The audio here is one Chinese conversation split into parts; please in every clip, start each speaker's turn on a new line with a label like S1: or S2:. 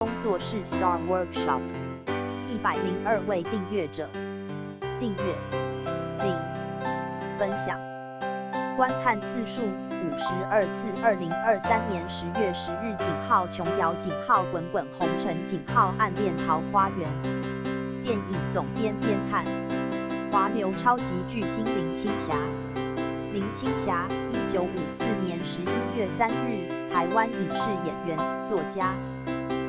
S1: 工作室 Star Workshop， 102位订阅者，订阅0，分享观看次数52次。2023年10月10日，井号琼瑶，井号滚滚红尘，井号暗恋桃花源。电影总编编看，华流超级巨星林青霞。林青霞，1954年11月3日，台湾影视演员、作家。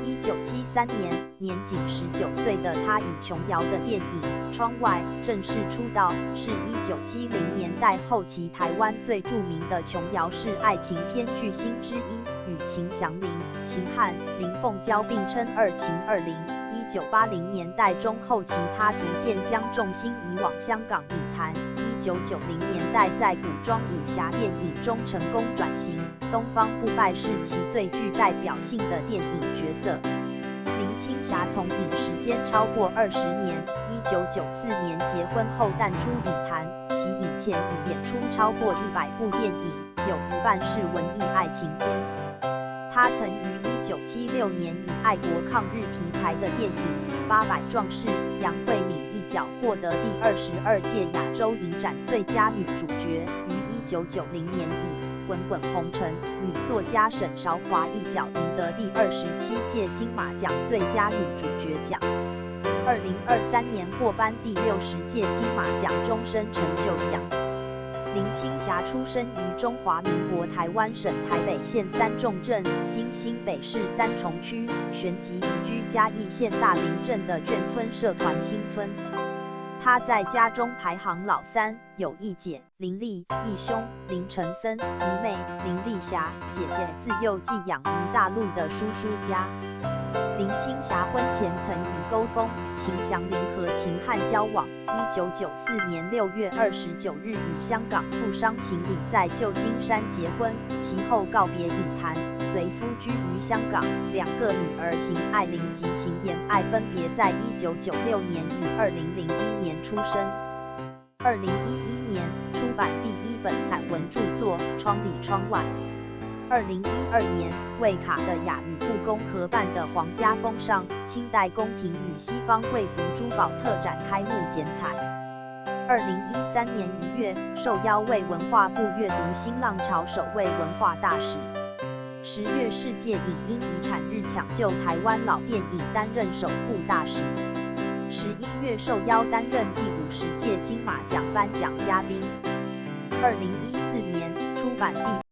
S1: 1973年，年仅19岁的她以琼瑶的电影《窗外》正式出道，是1970年代后期台湾最著名的琼瑶式爱情片巨星之一，与秦祥林、秦汉、林凤娇并称二秦二林。1980年代中后期，她逐渐将重心移往香港影坛。1990年代在古装武侠电影中成功转型，东方不败是其最具代表性的电影角色。林青霞从影时间超过20年，1994年结婚后淡出影坛，其影前已演出超过100部电影，有一半是文艺爱情片。她曾于1976年以爱国抗日题材的电影《八百壮士》杨惠敏一角获得第22届亚洲影展最佳女主角，于1990年以《滚滚红尘》女作家沈韶华一角赢得第27届金马奖最佳女主角奖。2023年获颁第60届金马奖终身成就奖。林青霞出生于中华民国台湾省台北县三重镇，今新北市三重区，旋即移居嘉义县大林镇的眷村社团新村。她在家中排行老三，有一姐林丽、一兄林承森、一妹林丽霞，姐姐自幼寄养于大陆的叔叔家。林青霞婚前曾与勾锋、秦祥林和秦汉交往，1994年6月29日与香港富商邢李在旧金山结婚，其后告别影坛，随夫居于香港。两个女儿邢爱玲及邢妍爱分别在1996年与2001年出生。2011年出版第一本散文著作《窗里窗外》。2012年，为卡地亚与故宫合办的皇家风尚清代宫廷与西方贵族珠宝特展开幕剪彩。2013年1月，受邀为文化部阅读新浪潮首位文化大使。10月，世界影音遗产日抢救台湾老电影，担任守护大使。11月，受邀担任第50届金马奖颁奖嘉宾。2014年出版第